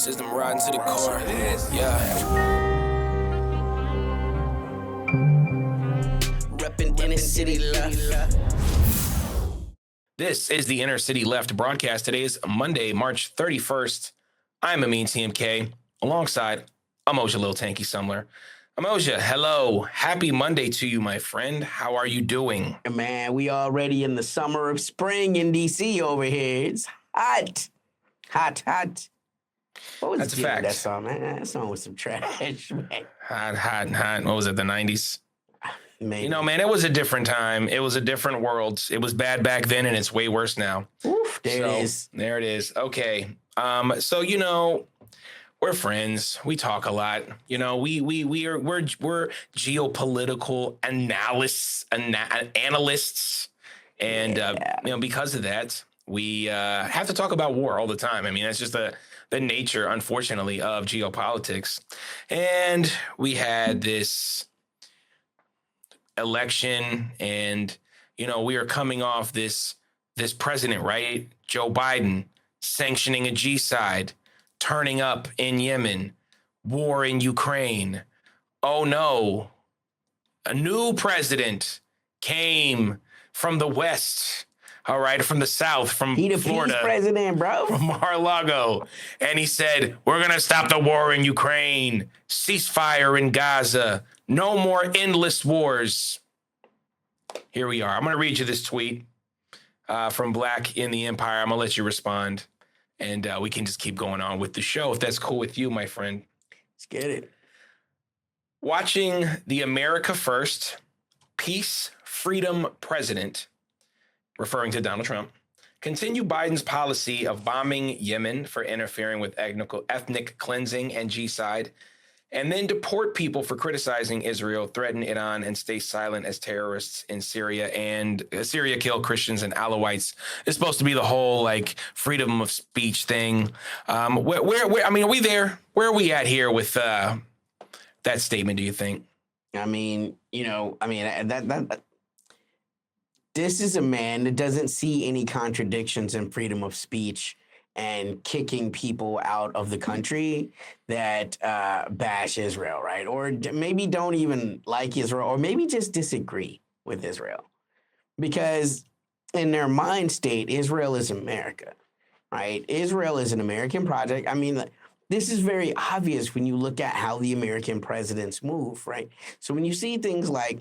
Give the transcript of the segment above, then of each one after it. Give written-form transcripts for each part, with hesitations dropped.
System riding to the core. Yeah. Reppin' inner city left. This is the Inner City Left broadcast. Today is Monday, March 31st. I'm Amin TMK alongside Amoja Lil Tanky Sumler. Amoja, hello. Happy Monday to you, my friend. How are you doing? Man, we already in the summer of spring in DC over here. It's hot. Hot. What was That's a the name of fact. that song, man? That song was some trash, man. Hot. What was it, the 90s? Maybe. You know, man, it was a different time. It was a different world. It was bad back then, and it's way worse now. Oof, there it is. There it is. Okay. So, you know, we're friends. We talk a lot. You know, we're geopolitical analysts, and you know, because of that, we have to talk about war all the time. I mean, that's just the nature, unfortunately, of geopolitics. And we had this election, and you know, we are coming off this president, right? Joe Biden sanctioning a G-side, turning up in Yemen, war in Ukraine. Oh no, a new president came from the West, all right, from the South, from He the Florida, peace president, bro. from Mar-a-Lago, and he said, we're going to stop the war in Ukraine, ceasefire in Gaza, no more endless wars. Here we are. I'm going to read you this tweet from Black in the Empire. I'm going to let you respond, and we can just keep going on with the show, if that's cool with you, my friend. Let's get it. Watching the America First Peace Freedom President, referring to Donald Trump, continue Biden's policy of bombing Yemen for interfering with ethnic cleansing and G-side, and then deport people for criticizing Israel, threaten Iran, and stay silent as terrorists in Syria, and Syria kill Christians and Alawites. It's supposed to be the whole like freedom of speech thing. I mean, are we there? Where are we at here with that statement, do you think? I mean, that this is a man that doesn't see any contradictions in freedom of speech and kicking people out of the country that bash Israel, right? Or maybe don't even like Israel, or maybe just disagree with Israel. Because in their mind state, Israel is America, right? Israel is an American project. I mean, this is very obvious when you look at how the American presidents move, right? So when you see things like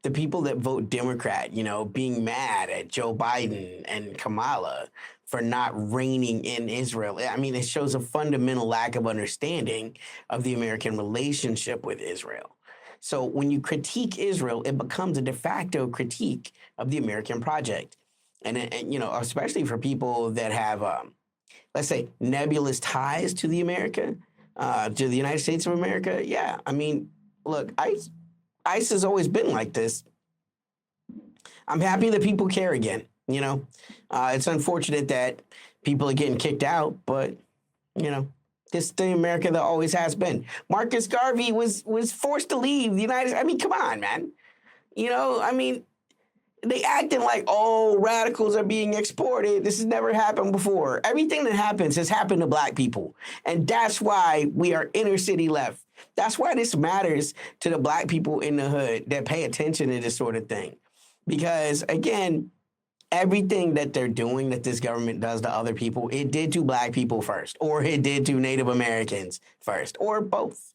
the people that vote Democrat, you know, being mad at Joe Biden and Kamala for not reigning in Israel. I mean, it shows a fundamental lack of understanding of the American relationship with Israel. So when you critique Israel, it becomes a de facto critique of the American project. And you know, especially for people that have, let's say, nebulous ties to the United States of America. Yeah, I mean, look, ICE has always been like this. I'm happy that people care again. You know, it's unfortunate that people are getting kicked out, but, you know, this is the America that always has been. Marcus Garvey was forced to leave the United States. I mean, come on, man. You know, I mean, they acting like, oh, radicals are being exported. This has never happened before. Everything that happens has happened to Black people. And that's why we are inner city left. That's why this matters to the Black people in the hood that pay attention to this sort of thing. Because, again, everything that they're doing, that this government does to other people, it did to Black people first, or it did to Native Americans first, or both.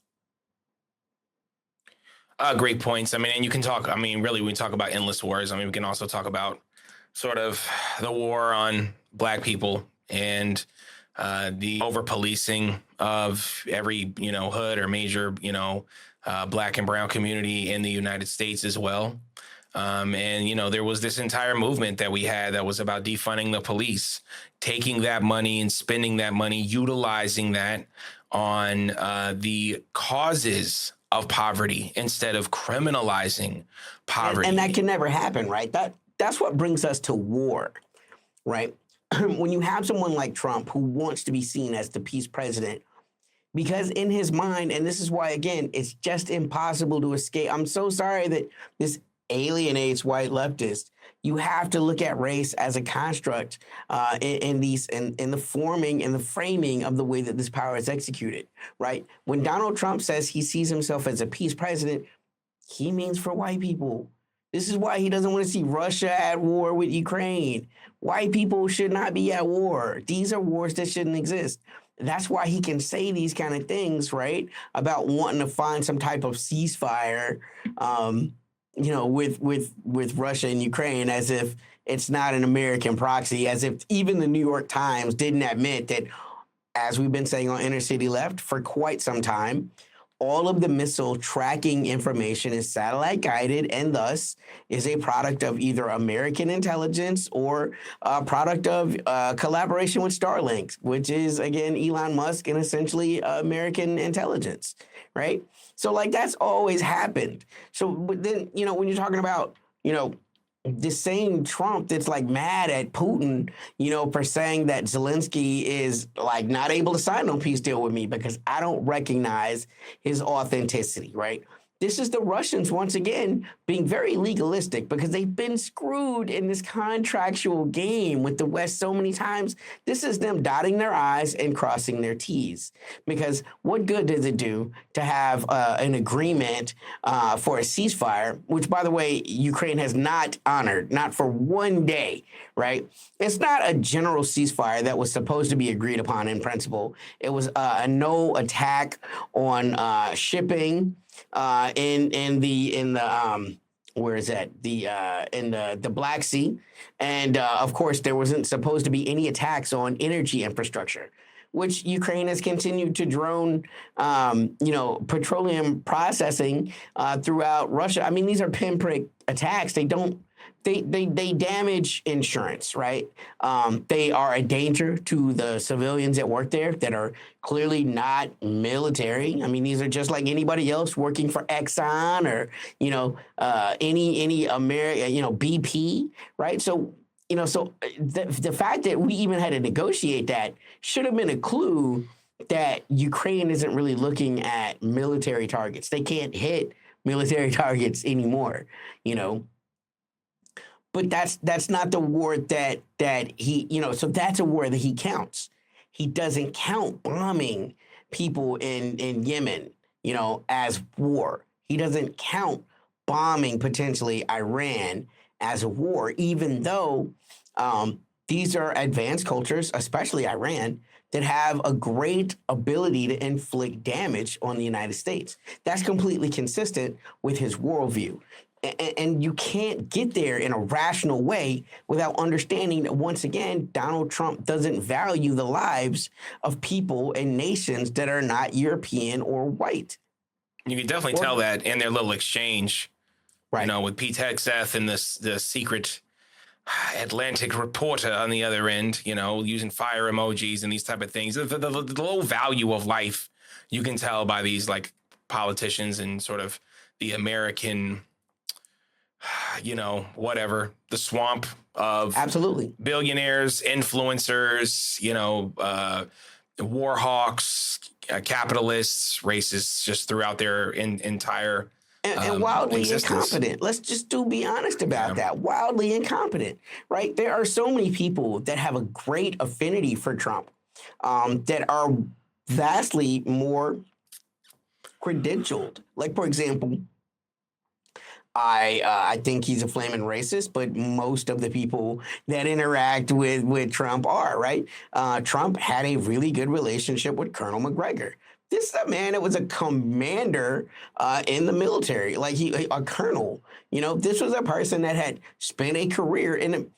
Great points. I mean, and you can talk, I mean, really, we talk about endless wars. I mean, we can also talk about sort of the war on Black people and the over-policing of every, you know, hood or major, you know, Black and brown community in the United States as well. And, you know, there was this entire movement that we had that was about defunding the police, taking that money and spending that money, utilizing that on the causes of poverty instead of criminalizing poverty. And that can never happen, right? That's what brings us to war, right? When you have someone like Trump who wants to be seen as the peace president, because in his mind, and this is why, again, it's just impossible to escape. I'm so sorry that this alienates white leftists. You have to look at race as a construct in the forming and the framing of the way that this power is executed, right? When Donald Trump says he sees himself as a peace president, he means for white people. This is why he doesn't want to see Russia at war with Ukraine. White people should not be at war. These are wars that shouldn't exist. That's why he can say these kind of things, right? About wanting to find some type of ceasefire, with Russia and Ukraine, as if it's not an American proxy, as if even the New York Times didn't admit that, as we've been saying on Inner City Left for quite some time, all of the missile tracking information is satellite guided and thus is a product of either American intelligence or a product of collaboration with Starlink, which is, again, Elon Musk and essentially American intelligence, right? So, like, that's always happened. So, but then, when you're talking about, the same Trump that's like mad at Putin, for saying that Zelensky is like not able to sign no peace deal with me because I don't recognize his authenticity, right? This is the Russians, once again, being very legalistic because they've been screwed in this contractual game with the West so many times. This is them dotting their I's and crossing their T's. Because what good does it do to have an agreement for a ceasefire, which, by the way, Ukraine has not honored, not for one day, right? It's not a general ceasefire that was supposed to be agreed upon in principle. It was a no attack on shipping in the where is that? In the Black Sea. And of course, there wasn't supposed to be any attacks on energy infrastructure, which Ukraine has continued to drone, petroleum processing throughout Russia. I mean, these are pinprick attacks. They damage insurance, right? They are a danger to the civilians that work there that are clearly not military. I mean, these are just like anybody else working for Exxon or, any American, BP, right? So, the fact that we even had to negotiate that should have been a clue that Ukraine isn't really looking at military targets. They can't hit military targets anymore, But that's not the war that he, so that's a war that he counts. He doesn't count bombing people in Yemen, as war. He doesn't count bombing potentially Iran as a war, even though these are advanced cultures, especially Iran, that have a great ability to inflict damage on the United States. That's completely consistent with his worldview. And you can't get there in a rational way without understanding that, once again, Donald Trump doesn't value the lives of people and nations that are not European or white. You can definitely tell that in their little exchange, right? With Pete Hegseth and the secret Atlantic reporter on the other end, using fire emojis and these type of things. The low value of life, you can tell by these like politicians and sort of the American, the swamp of absolutely billionaires, influencers, war hawks, capitalists, racists, just throughout their entire and wildly existence. incompetent. Let's just be honest about that. Wildly incompetent, right? There are so many people that have a great affinity for Trump that are vastly more credentialed. Like, for example, I think he's a flaming racist, but most of the people that interact with Trump are, right? Trump had a really good relationship with Colonel McGregor. This is a man that was a commander in the military, like a colonel. This was a person that had spent a career in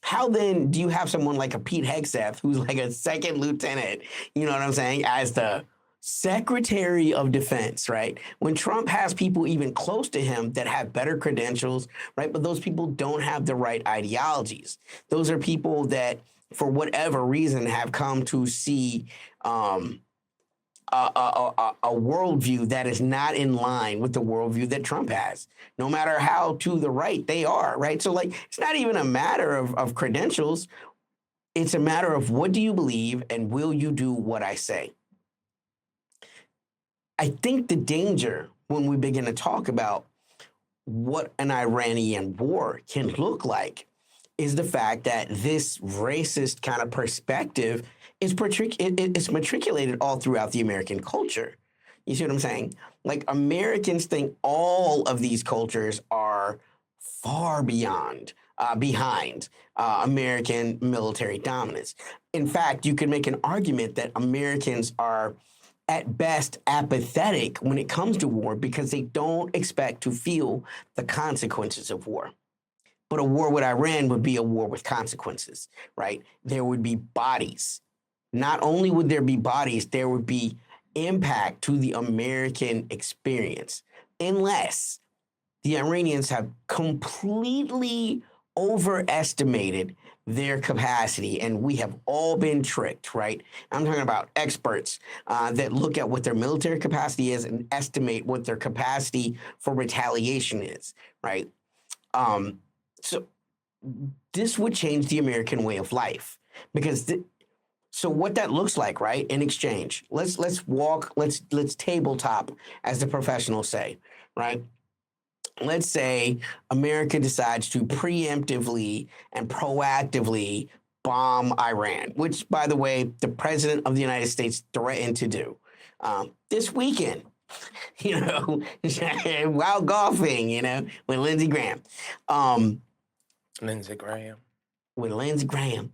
how then do you have someone like a Pete Hegseth, who's like a second lieutenant, you know what I'm saying, as the Secretary of Defense, right? When Trump has people even close to him that have better credentials, right? But those people don't have the right ideologies. Those are people that, for whatever reason, have come to see a worldview that is not in line with the worldview that Trump has, no matter how to the right they are, right? So, it's not even a matter of credentials. It's a matter of, what do you believe and will you do what I say? I think the danger when we begin to talk about what an Iranian war can look like is the fact that this racist kind of perspective is it's matriculated all throughout the American culture. You see what I'm saying? Like Americans think all of these cultures are far behind American military dominance. In fact, you could make an argument that Americans are at best apathetic when it comes to war because they don't expect to feel the consequences of war. But a war with Iran would be a war with consequences, right? There would be bodies. Not only would there be bodies, there would be impact to the American experience, unless the Iranians have completely overestimated their capacity, and we have all been tricked, right? I'm talking about experts that look at what their military capacity is and estimate what their capacity for retaliation is, right? So this would change the American way of life because so what that looks like, right? In exchange, let's tabletop, as the professionals say, right? Let's say America decides to preemptively and proactively bomb Iran, which, by the way, the president of the United States threatened to do this weekend, while golfing, with Lindsey Graham. Lindsey Graham. With Lindsey Graham.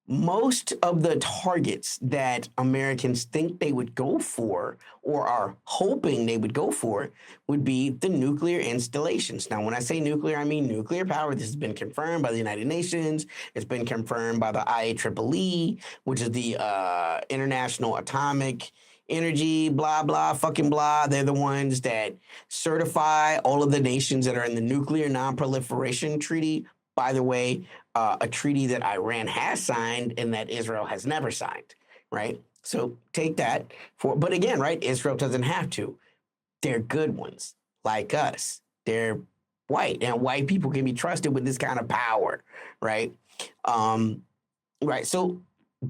Most of the targets that Americans think they would go for or are hoping they would go for would be the nuclear installations. Now, when I say nuclear, I mean nuclear power. This has been confirmed by the United Nations. It's been confirmed by the IEEE, which is the International Atomic Energy, blah, blah, fucking blah. They're the ones that certify all of the nations that are in the Nuclear Non-Proliferation Treaty. By the way, a treaty that Iran has signed and that Israel has never signed, right? So take that but again, right, Israel doesn't have to. They're good ones, like us. They're white, and white people can be trusted with this kind of power, right? Right, so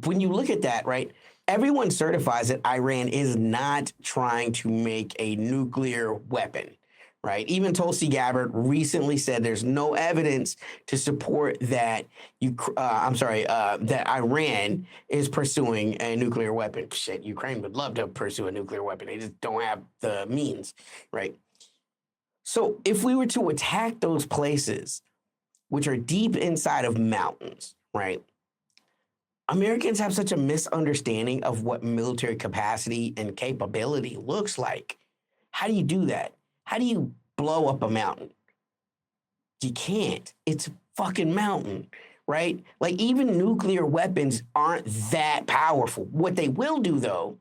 when you look at that, right, everyone certifies that Iran is not trying to make a nuclear weapon. Right. Even Tulsi Gabbard recently said there's no evidence to support that that Iran is pursuing a nuclear weapon. Shit, Ukraine would love to pursue a nuclear weapon. They just don't have the means. Right. So if we were to attack those places, which are deep inside of mountains, right? Americans have such a misunderstanding of what military capacity and capability looks like. How do you do that? How do you blow up a mountain? You can't. It's a fucking mountain, right? Like even nuclear weapons aren't that powerful. What they will do, though,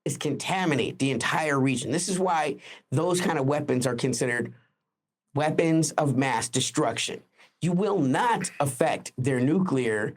is contaminate the entire region. This is why those kind of weapons are considered weapons of mass destruction. You will not affect their nuclear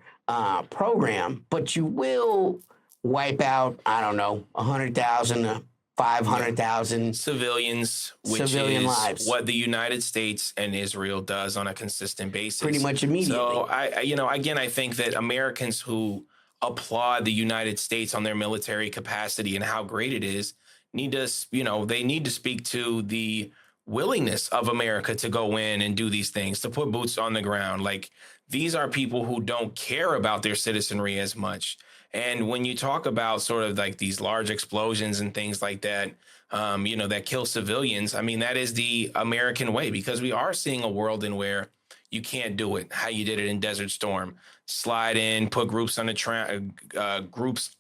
program, but you will wipe out, 100,000 500,000 civilians, which civilian is lives. What the United States and Israel does on a consistent basis. Pretty much immediately. So I think that Americans who applaud the United States on their military capacity and how great it is need to speak to the willingness of America to go in and do these things, to put boots on the ground. Like these are people who don't care about their citizenry as much. And when you talk about sort of like these large explosions and things like that, that kill civilians, I mean, that is the American way, because we are seeing a world in where you can't do it how you did it in Desert Storm. Slide in, put groups on the troops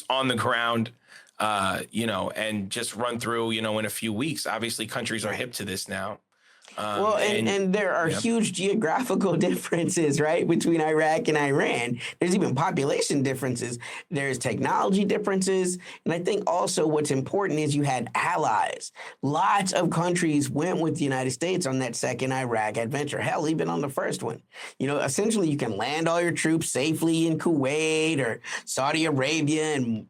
on the ground, and just run through, in a few weeks. Obviously, countries are hip to this now. And there are huge geographical differences, right, between Iraq and Iran. There's even population differences. There's technology differences. And I think also what's important is you had allies. Lots of countries went with the United States on that second Iraq adventure. Hell, even on the first one. Essentially you can land all your troops safely in Kuwait or Saudi Arabia and,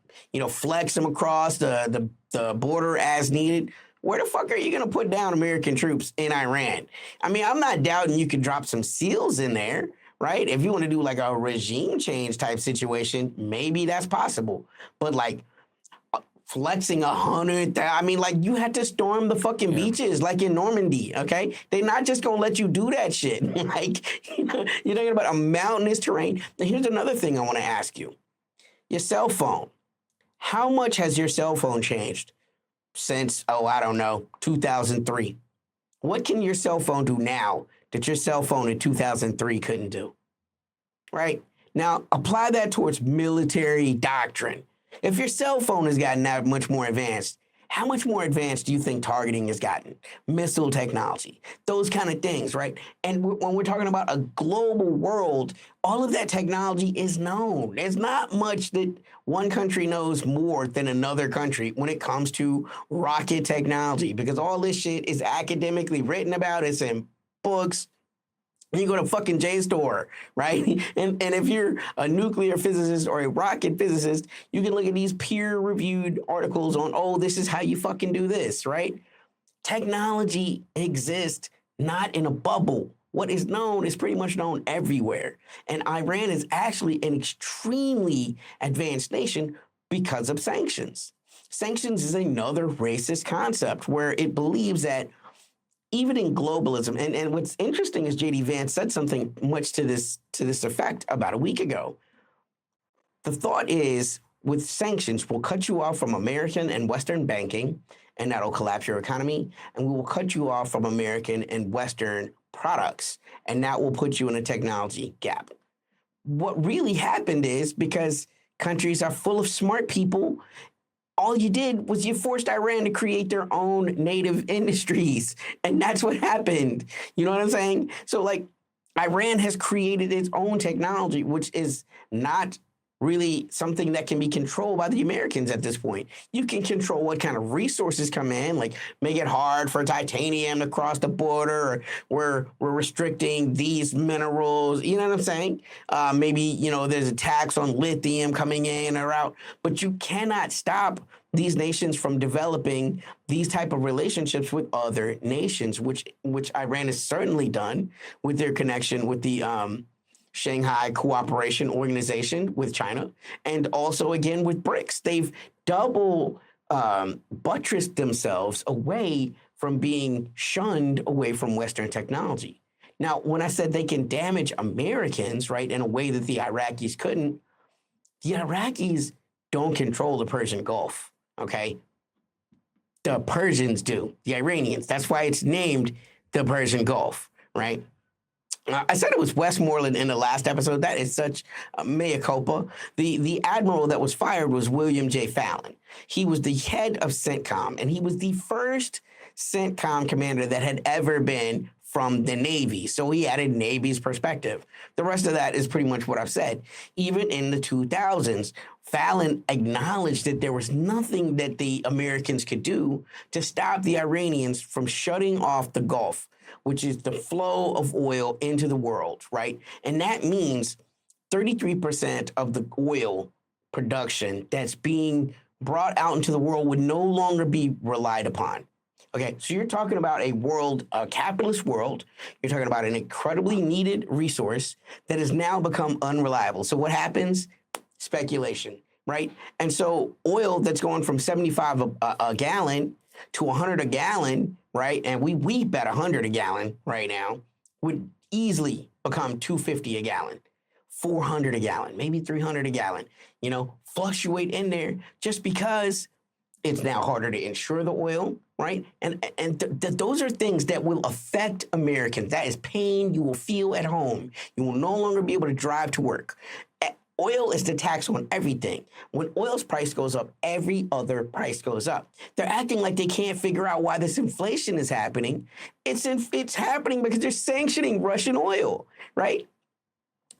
flex them across the border as needed. Where the fuck are you going to put down American troops in Iran? I mean, I'm not doubting you could drop some SEALs in there, right? If you want to do like a regime change type situation, maybe that's possible. But like flexing 100. I mean, like, you had to storm the fucking beaches, like in Normandy. Okay, they're not just gonna let you do that shit. Like, you're talking about a mountainous terrain. And here's another thing I want to ask you: your cell phone. How much has your cell phone changed since, oh, I don't know, 2003? What can your cell phone do now that your cell phone in 2003 couldn't do? Right? Now, apply that towards military doctrine. If your cell phone has gotten that much more advanced, how much more advanced do you think targeting has gotten? Missile technology, those kind of things, right? And when we're talking about a global world, all of that technology is known. There's not much that one country knows more than another country when it comes to rocket technology, because all this shit is academically written about. It's in books. You go to fucking JSTOR, right? And if you're a nuclear physicist or a rocket physicist, you can look at these peer-reviewed articles on, oh, this is how you fucking do this, right? Technology exists not in a bubble. What is known is pretty much known everywhere. And Iran is actually an extremely advanced nation because of sanctions. Sanctions is another racist concept where it believes that even in globalism, and what's interesting is J.D. Vance said something much to this effect about a week ago. The thought is, with sanctions, we'll cut you off from American and Western banking, and that'll collapse your economy, and we will cut you off from American and Western products, and that will put you in a technology gap. What really happened is, because countries are full of smart people, all you did was you forced Iran to create their own native industries. And that's what happened. You know what I'm saying? So, like, Iran has created its own technology, which is not really something that can be controlled by the Americans at this point. You can control what kind of resources come in, like make it hard for titanium to cross the border, or we're restricting these minerals. You know what I'm saying? Maybe, there's a tax on lithium coming in or out, but you cannot stop these nations from developing these type of relationships with other nations, which Iran has certainly done with their connection with the Shanghai Cooperation Organization with China, and also again with BRICS. They've double buttressed themselves away from being shunned away from Western technology. Now, when I said they can damage Americans, right, in a way that the Iraqis couldn't, the Iraqis don't control the Persian Gulf, okay? The Persians do, the Iranians. That's why it's named the Persian Gulf, right? I said it was Westmoreland in the last episode. That is such a mea culpa. The admiral that was fired was William J. Fallon. He was the head of CENTCOM, and he was the first CENTCOM commander that had ever been from the Navy. So he had a Navy's perspective. The rest of that is pretty much what I've said. Even in the 2000s, Fallon acknowledged that there was nothing that the Americans could do to stop the Iranians from shutting off the Gulf, which is the flow of oil into the world, right? And that means 33% of the oil production that's being brought out into the world would no longer be relied upon. Okay, so you're talking about a world, a capitalist world. You're talking about an incredibly needed resource that has now become unreliable. So what happens? Speculation, right? And so oil that's going from 75 a gallon to 100 a gallon, right? And we weep at 100 a gallon right now, would easily become 250 a gallon, 400 a gallon, maybe 300 a gallon, fluctuate in there just because it's now harder to insure the oil, right? And those are things that will affect Americans. That is pain you will feel at home. You will no longer be able to drive to work. Oil is the tax on everything. When oil's price goes up, every other price goes up. They're acting like they can't figure out why this inflation is happening. It's happening because they're sanctioning Russian oil, right?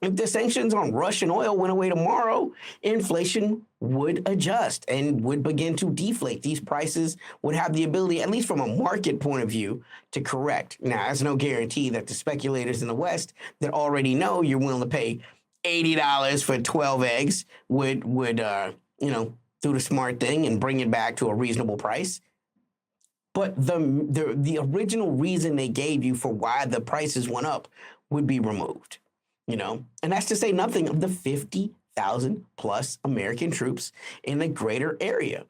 If the sanctions on Russian oil went away tomorrow, inflation would adjust and would begin to deflate. These prices would have the ability, at least from a market point of view, to correct. Now, there's no guarantee that the speculators in the West that already know you're willing to pay $80 for 12 eggs would do the smart thing and bring it back to a reasonable price. But the original reason they gave you for why the prices went up would be removed, and that's to say nothing of the 50,000 plus American troops in the greater area.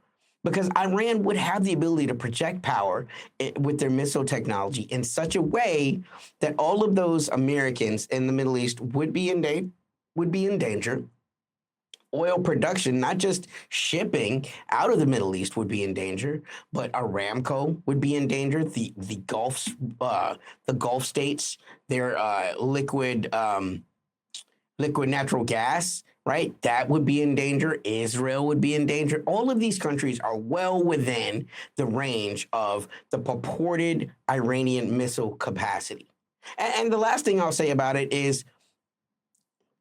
because Iran would have the ability to project power with their missile technology in such a way that all of those Americans in the Middle East would be in danger. Oil production, not just shipping out of the Middle East, would be in danger, but Aramco would be in danger. The Gulf states, their liquid natural gas, right? That would be in danger. Israel would be in danger. All of these countries are well within the range of the purported Iranian missile capacity. And the last thing I'll say about it is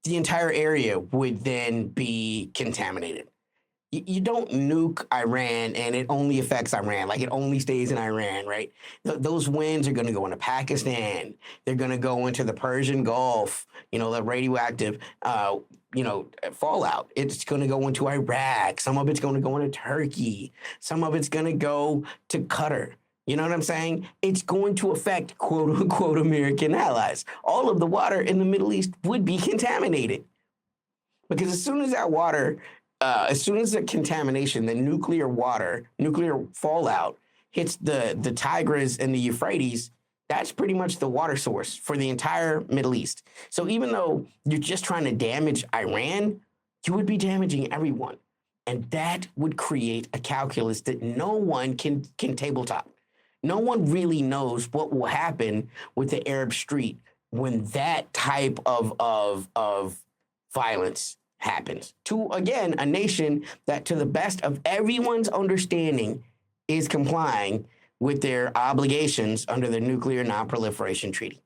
the entire area would then be contaminated. You don't nuke Iran and it only affects Iran, like it only stays in Iran, right? Those winds are going to go into Pakistan. They're going to go into the Persian Gulf, the radioactive, fallout. It's going to go into Iraq. Some of it's going to go into Turkey. Some of it's going to go to Qatar. You know what I'm saying? It's going to affect quote unquote American allies. All of the water in the Middle East would be contaminated because as soon as that water as soon as the contamination, the nuclear fallout hits the Tigris and the Euphrates, that's pretty much the water source for the entire Middle East. So even though you're just trying to damage Iran, you would be damaging everyone. And that would create a calculus that no one can tabletop. No one really knows what will happen with the Arab Street when that type of violence happens to, again, a nation that, to the best of everyone's understanding, is complying with their obligations under the Nuclear Non-Proliferation Treaty.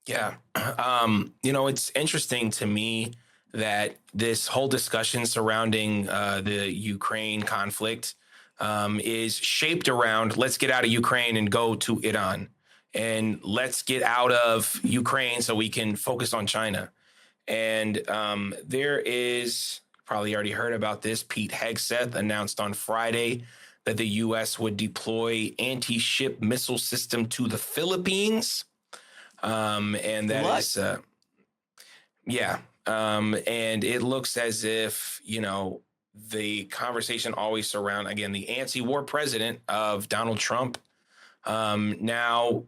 Yeah. It's interesting to me that this whole discussion surrounding the Ukraine conflict is shaped around, let's get out of Ukraine and go to Iran, and let's get out of Ukraine so we can focus on China. And there is, probably already heard about this, Pete Hegseth announced on Friday that the U.S. would deploy anti-ship missile system to the Philippines. And that what? Is, and it looks as if, the conversation always surround, again, the anti-war president of Donald Trump now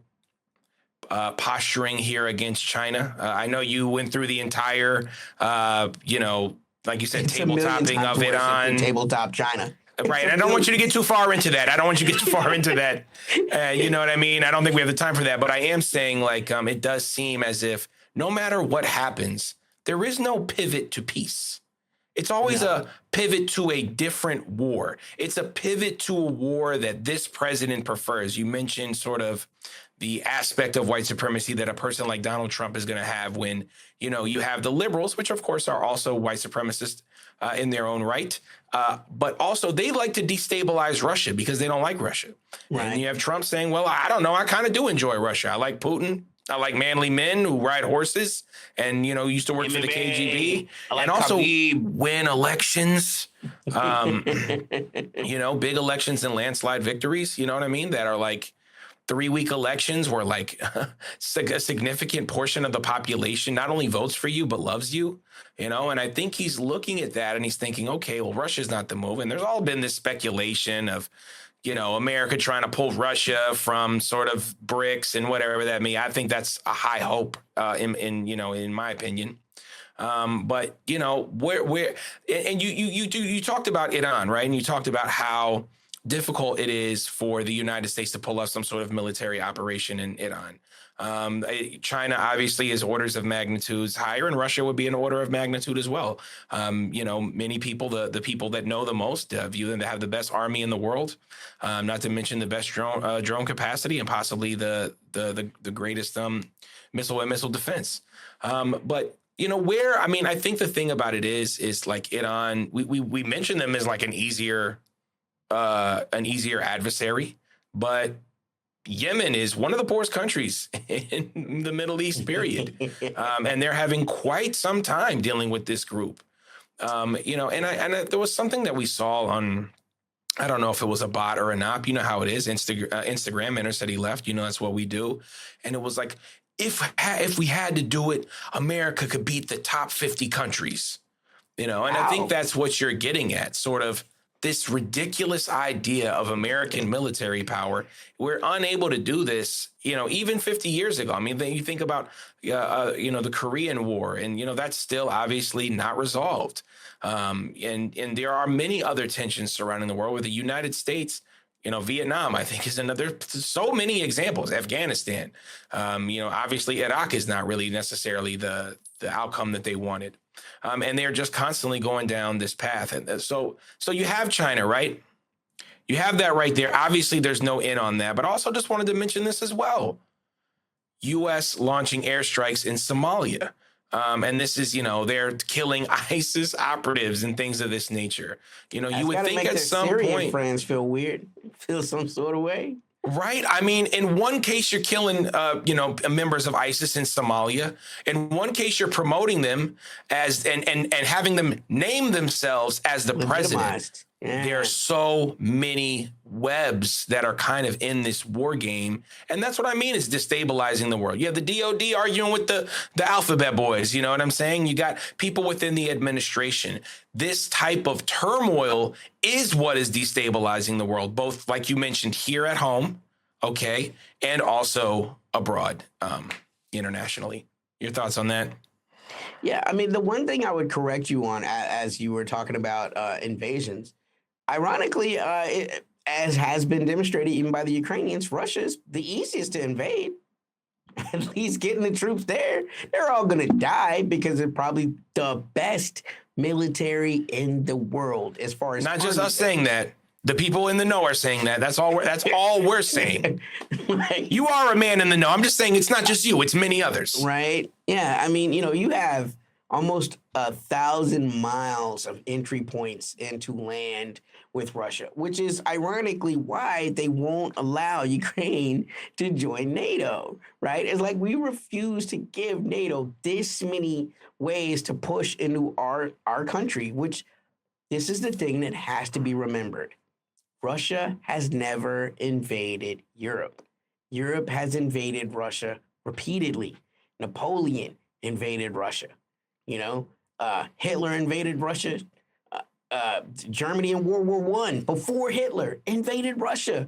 posturing here against China. I know you went through the entire, like you said, tabletopping of it on tabletop China. Right. I don't want you to get too far into that. You know what I mean? I don't think we have the time for that. But I am saying, it does seem as if no matter what happens, there is no pivot to peace. It's always a pivot to a different war. It's a pivot to a war that this president prefers. You mentioned sort of the aspect of white supremacy that a person like Donald Trump is going to have when, you have the liberals, which of course are also white supremacists in their own right. But also they like to destabilize Russia because they don't like Russia. Right. And you have Trump saying, well, I don't know. I kind of do enjoy Russia. I like Putin. I like manly men who ride horses and, used to work for the KGB and also win elections, big elections and landslide victories, you know what I mean? That are like 3-week elections where like a significant portion of the population not only votes for you, but loves you, and I think he's looking at that and he's thinking, okay, well, Russia's not the move. And there's all been this speculation of, America trying to pull Russia from sort of BRICS and whatever that means. I think that's a high hope in my opinion. But where and you talked about Iran, right? And you talked about how difficult it is for the United States to pull off some sort of military operation in Iran. China obviously is orders of magnitudes higher, and Russia would be an order of magnitude as well. Many people, the people that know the most, view them to have the best army in the world, not to mention the best drone capacity and possibly the greatest missile and missile defense. But I think the thing about it is like Iran, we mentioned them as like an easier adversary, but Yemen is one of the poorest countries in the Middle East, period. And they're having quite some time dealing with this group. And there was something that we saw on, I don't know if it was a bot or a NOP, you know how it is. Instagram Enter said he left, that's what we do. And it was like, if we had to do it, America could beat the top 50 countries. And I think How? that's what you're getting at, sort of this ridiculous idea of American military power. We're unable to do this, even 50 years ago. I mean, then you think about, the Korean War, and, that's still obviously not resolved. And there are many other tensions surrounding the world where the United States, Vietnam, I think, is another. So many examples. Afghanistan, obviously Iraq is not really necessarily the outcome that they wanted. And they're just constantly going down this path. And so you have China, right? You have that right there. Obviously, there's no in on that. But also just wanted to mention this as well. U.S. launching airstrikes in Somalia. And this is, they're killing ISIS operatives and things of this nature. You That's would gotta think make at their some Syrian point. friends feel weird, feel some sort of way. Right. I mean, in one case, you're killing, members of ISIS in Somalia. In one case, you're promoting them as and having them name themselves as the president. Legitimized. Yeah. There are so many webs that are kind of in this war game. And that's what I mean is destabilizing the world. You have the DOD arguing with the alphabet boys. You know what I'm saying? You got people within the administration. This type of turmoil is what is destabilizing the world, both, like you mentioned, here at home, okay, and also abroad, internationally. Your thoughts on that? Yeah, I mean, the one thing I would correct you on as you were talking about invasions, ironically, as has been demonstrated even by the Ukrainians, Russia's the easiest to invade. At least getting the troops there, they're all going to die because they're probably the best military in the world as far as Not just army us saying that. The people in the know are saying that. That's all we're saying. Like, You are a man in the know. I'm just saying it's not just you, it's many others. right? Yeah, I mean, you have almost 1,000 miles of entry points into land with Russia, which is ironically why they won't allow Ukraine to join NATO, right? It's like we refuse to give NATO this many ways to push into our country, which this is the thing that has to be remembered. Russia has never invaded Europe. Europe has invaded Russia repeatedly. Napoleon invaded Russia. Hitler invaded Russia. Germany in World War One, before Hitler, invaded Russia.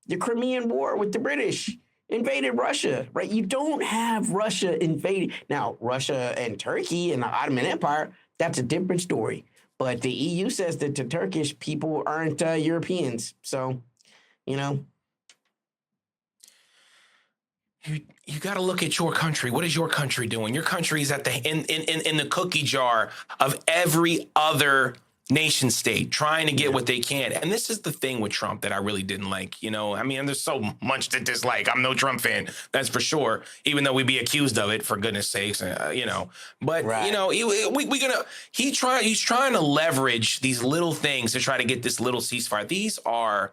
The Crimean War with the British invaded Russia, right? You don't have Russia invaded. Now, Russia and Turkey and the Ottoman Empire, that's a different story. But the EU says that the Turkish people aren't Europeans. So, You got to look at your country. What is your country doing? Your country is at the in the cookie jar of every other nation state trying to get what they can. And this is the thing with Trump that I really didn't like. I mean, there's so much to dislike. I'm no Trump fan, that's for sure, even though we be accused of it, for goodness sakes, But, right. He's trying to leverage these little things to try to get this little ceasefire. These are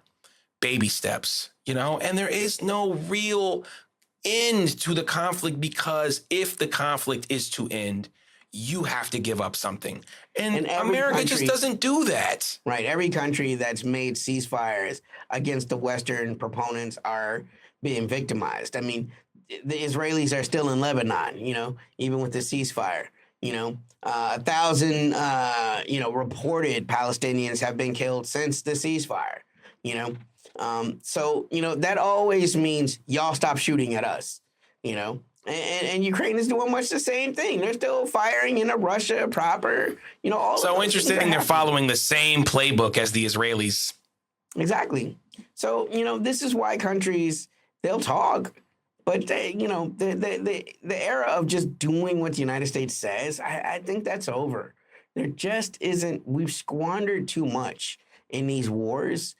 baby steps, and there is no real end to the conflict, because if the conflict is to end, you have to give up something. And America just doesn't do that. Right. Every country that's made ceasefires against the Western proponents are being victimized. I mean, the Israelis are still in Lebanon, even with the ceasefire. 1,000, reported Palestinians have been killed since the ceasefire, So, that always means y'all stop shooting at us, And Ukraine is doing much the same thing. They're still firing into Russia proper, all so interesting. They're following the same playbook as the Israelis. Exactly. So, this is why countries, they'll talk, but the era of just doing what the United States says, I think that's over. There just isn't, we've squandered too much in these wars.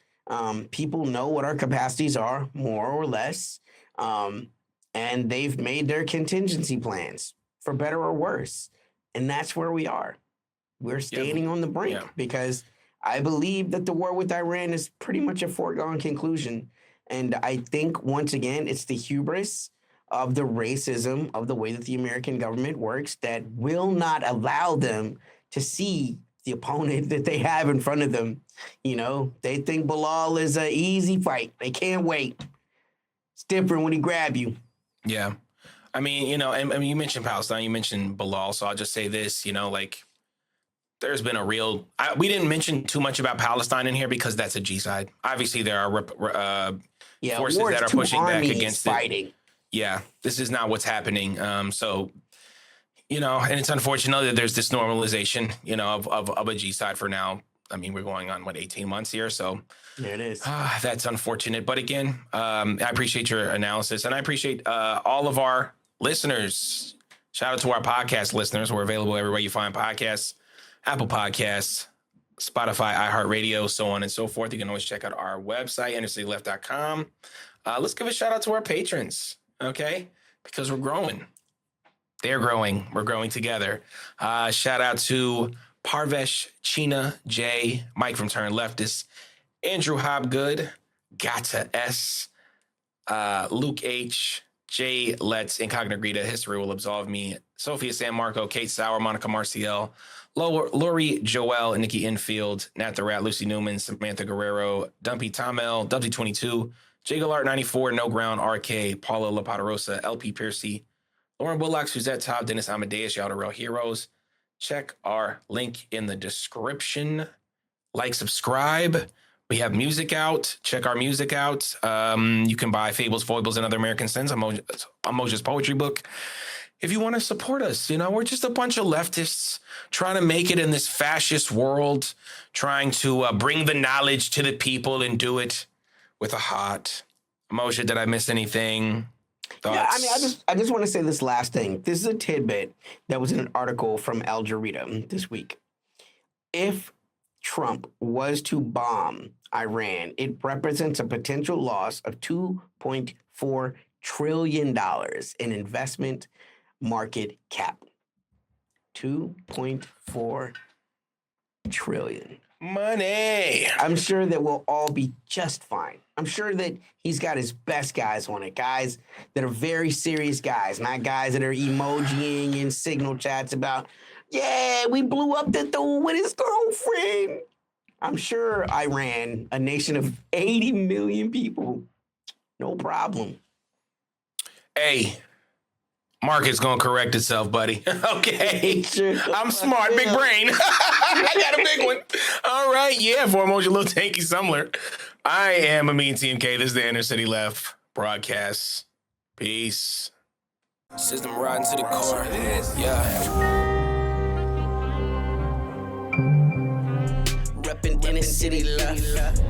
People know what our capacities are, more or less. And they've made their contingency plans, for better or worse. And that's where we are. We're standing on the brink because I believe that the war with Iran is pretty much a foregone conclusion. And I think, once again, it's the hubris of the racism of the way that the American government works that will not allow them to see the opponent that they have in front of them. They think Bilal is an easy fight. They can't wait. It's different when he grab you. Yeah. I mean, and you mentioned Palestine, you mentioned Bilal, so I'll just say this, there's been a real. We didn't mention too much about Palestine in here because that's a G side. Obviously, there are forces that are pushing back against fighting. it. Yeah, this is not what's happening. So, and it's unfortunate that there's this normalization, of a G side for now. I mean, we're going on 18 months here, so there it is. That's unfortunate. But again, I appreciate your analysis, and I appreciate all of our listeners. Shout out to our podcast listeners. We're available everywhere you find podcasts. Apple Podcasts, Spotify, iHeartRadio, so on and so forth. You can always check out our website, innercityleft.com. Let's give a shout out to our patrons, okay? Because we're growing. They're growing. We're growing together. Shout out to Parvesh, China, J, Mike from Turn Leftist, Andrew Hobgood, Gata S, Luke H, Jay Letts, Incognita, History Will Absolve Me, Sophia San Marco, Kate Sauer, Monica Marciel, Lori Joel, Nikki Infield, Nat the Rat, Lucy Newman, Samantha Guerrero, Dumpy Tomel, Dumpy22, Jay Gallart 94, No Ground, RK, Paula La Poderosa, LP Piercy, Lauren Bullock, Suzette Top, Dennis Amadeus, y'all the real heroes. Check our link in the description. Like, subscribe. We have music out. Check our music out. You can buy Fables, Foibles, and Other American Sins, Moja's poetry book. If you want to support us, we're just a bunch of leftists trying to make it in this fascist world, trying to bring the knowledge to the people and do it with a heart. Moja, did I miss anything? Thoughts? Yeah, I mean, I just want to say this last thing. This is a tidbit that was in an article from Al Jazeera this week. If Trump was to bomb Iran, it represents a potential loss of $2.4 trillion in investment market cap. 2.4 trillion. Money. I'm sure that we'll all be just fine. I'm sure that he's got his best guys on it, guys that are very serious guys, not guys that are emojiing in signal chats about, yeah, we blew up the dude with his girlfriend. I'm sure Iran, a nation of 80 million people, no problem. Hey, market's gonna correct itself, buddy. Okay. I'm smart, big brain. I got a big one. All right, yeah, for Moja Little Tanky Sumler. I am Amin TMK. This is the Inner City Left broadcast. Peace. System riding to the core. Yeah. Reppin' Inner City Left.